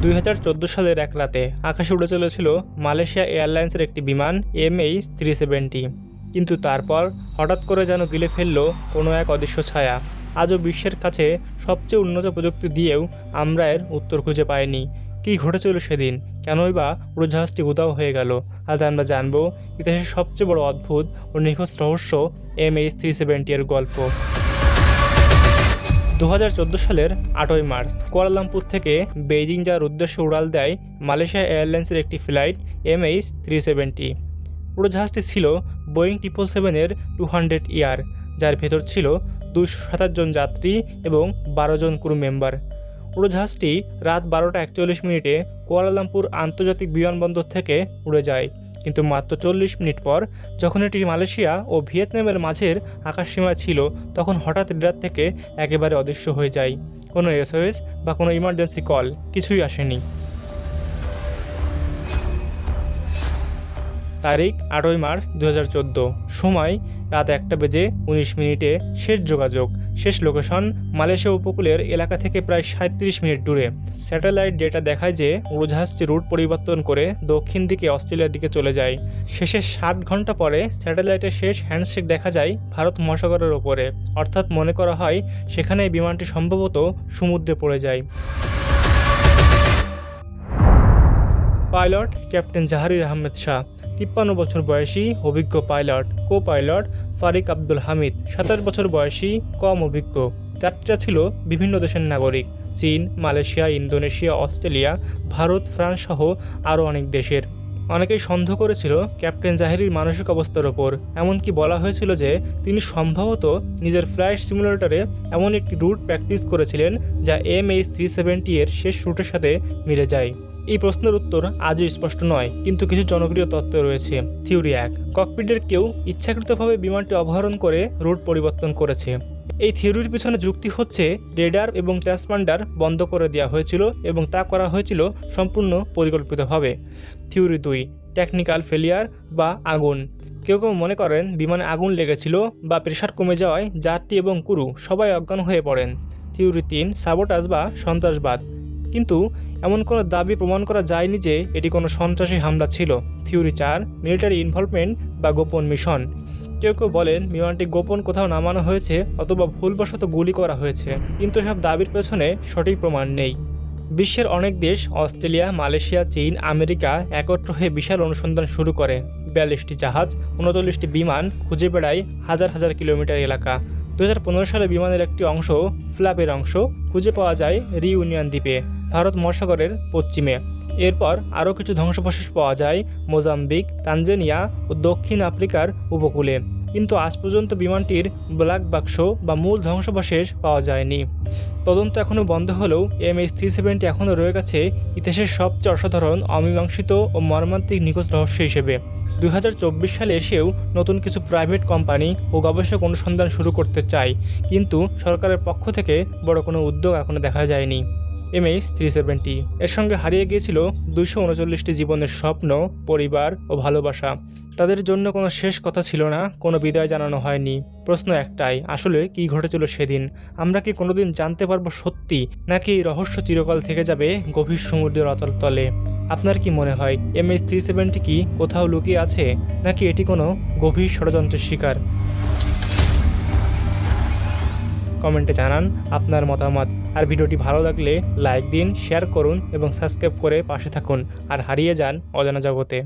2014 সালের এক রাতে আকাশে উড়ে চলেছিল মালয়েশিয়া এয়ারলাইন্সের একটি বিমান MH370, কিন্তু তারপর হঠাৎ করে যেন গিলে ফেলল কোনো এক অদৃশ্য ছায়া। আজও বিশ্বের কাছে সবচেয়ে উন্নত প্রযুক্তি দিয়েও আমরা এর উত্তর খুঁজে পাইনি। কী ঘটেছিল সেদিন, কেনই বা উড়োজাহাজটি উধাও হয়ে গেল? আজ আমরা জানব ইতিহাসের সবচেয়ে বড় অদ্ভুত ও নিখোঁজ রহস্য MH370 এর গল্প। 2014 সালের 8ই মার্চ কুয়ালালামপুর থেকে বেইজিং যাওয়ার উদ্দেশ্যে উড়াল দেয় মালয়েশিয়া এয়ারলাইন্সের একটি ফ্লাইট MH370। উড়োজাহাজটি ছিল বোয়িং 777-এর 200 যার ভেতর ছিল 227 জন যাত্রী এবং 12 জন ক্রু মেম্বার। উড়োজাহাজটি রাত 12টা 41 কুয়ালালামপুর আন্তর্জাতিক বিমানবন্দর থেকে উড়ে যায়, কিন্তু মাত্র 40 মিনিট পর যখন এটি মালয়েশিয়া ও ভিয়েতনামের মাঝের আকাশসীমায় ছিল, তখন হঠাৎ রেডার থেকে একেবারে অদৃশ্য হয়ে যায়। কোনো SOS বা কোনো ইমার্জেন্সি কল কিছুই আসেনি। তারিখ 8ই মার্চ 2014, সময় রাত 1:19 শেষ যোগাযোগ, শেষ লোকেশন মালয়েশিয়া উপকূলের এলাকা থেকে প্রায় 37 মিনিট দূরে। স্যাটেলাইট ডেটা দেখায় যে উড়োজাহাজটি রুট পরিবর্তন করে দক্ষিণ দিকে অস্ট্রেলিয়ার দিকে চলে যায়। শেষের 60 ঘন্টা পরে স্যাটেলাইটের শেষ হ্যান্ডশেক দেখা যায় ভারত মহাসাগরের ওপরে, অর্থাৎ মনে করা হয় সেখানে বিমানটি সম্ভবত সমুদ্রে পড়ে যায়। পাইলট ক্যাপ্টেন জাহারির আহমেদ শাহ, 53 বছর বয়সী অভিজ্ঞ পাইলট। কো পাইলট ফারিক আব্দুল হামিদ, 27 বছর বয়সী কম অভিজ্ঞ। যাত্রীরা ছিল বিভিন্ন দেশের নাগরিক, চীন, Malaysia, Indonesia, Australia, Bharat, France সহ আরও অনেক দেশের। অনেকেই সন্দেহ করেছিল ক্যাপ্টেন জাহারির মানসিক অবস্থার ওপর, এমনকি বলা হয়েছিল যে তিনি সম্ভবত নিজের ফ্লাইট সিমুলেটরে এমন একটি রুট প্র্যাকটিস করেছিলেন যা MH370 এর শেষ রুটের সাথে মিলে যায়। এই প্রশ্নের উত্তর আজও স্পষ্ট নয়, কিন্তু কিছু জনপ্রিয় তত্ত্ব রয়েছে। থিওরি 1, ককপিটের কেউ ইচ্ছাকৃতভাবে বিমানটি অপহরণ করে রুট পরিবর্তন করেছে। এই থিওরির পিছনে যুক্তি হচ্ছে রেডার এবং ট্রান্সপন্ডার বন্ধ করে দেওয়া হয়েছিল এবং তা করা হয়েছিল সম্পূর্ণ পরিকল্পিতভাবে। থিওরি 2, টেকনিক্যাল ফেলিয়ার বা আগুন। কেউ কেউ মনে করেন বিমানে আগুন লেগেছিল বা প্রেশার কমে যাওয়ায় যাত্রী এবং ক্রু সবাই অজ্ঞান হয়ে পড়েন। থিওরি 3, সাবোটাজ বা সন্ত্রাসবাদ, কিন্তু এমন কোনো দাবি প্রমাণ করা যায়নি যে এটি কোনো সন্ত্রাসী হামলা ছিল। থিওরি 4, মিলিটারি ইনভলভমেন্ট বা গোপন মিশন। কেউ কেউ বলেন বিমানটি গোপন কোথাও নামানো হয়েছে অথবা ভুলবশত গুলি করা হয়েছে, কিন্তু সব দাবির পেছনে সঠিক প্রমাণ নেই। বিশ্বের অনেক দেশ, অস্ট্রেলিয়া, মালয়েশিয়া, চীন, আমেরিকা একত্র হয়ে বিশাল অনুসন্ধান শুরু করে। 42টি জাহাজ, 39টি বিমান খুঁজে বেড়ায় হাজার হাজার কিলোমিটার এলাকা। 2015 সালে বিমানের একটি অংশ, ফ্ল্যাপের অংশ, খুঁজে পাওয়া যায় রিউনিয়ন দ্বীপে, ভারত মহাসাগরের পশ্চিমে। এরপর আরও কিছু ধ্বংসাবশেষ পাওয়া যায় মোজাম্বিক, তানজানিয়া ও দক্ষিণ আফ্রিকার উপকূলে, কিন্তু আজ পর্যন্ত বিমানটির ব্ল্যাক বাক্স বা মূল ধ্বংসাবশেষ পাওয়া যায়নি। তদন্ত এখনও বন্ধ হলেও MH370 এখনও রয়ে গেছে ইতিহাসের সবচেয়ে অসাধারণ, অমীমাংসিত ও মর্মান্তিক নিখোঁজ রহস্য হিসেবে। 2024 সালে এসেও নতুন কিছু প্রাইভেট কোম্পানি ও গবেষক অনুসন্ধান শুরু করতে চায়, কিন্তু সরকারের পক্ষ থেকে বড় কোনো উদ্যোগ এখনও দেখা যায়নি। MH370 এর সঙ্গে হারিয়ে গিয়েছিল 239টি জীবনের স্বপ্ন, পরিবার ও ভালোবাসা। তাদের জন্য কোনো শেষ কথা ছিল না, কোনো বিদায় জানানো হয়নি। প্রশ্ন একটাই, আসলে কী ঘটেছিল সেদিন? আমরা কি কোনোদিন জানতে পারবো সত্যি, নাকি এই রহস্য চিরকাল থেকে যাবে গভীর সমুদ্রের অতল তলে? আপনার কি মনে হয় MH370 কি কোথাও লুকিয়ে আছে, নাকি এটি কোনো গভীর ষড়যন্ত্রের শিকার? কমেন্টে জানান আপনার মতামত। আর ভিডিওটি ভালো লাগলে লাইক দিন, শেয়ার করুন এবং সাবস্ক্রাইব করে পাশে থাকুন। আর হারিয়ে যান অজানা জগতে।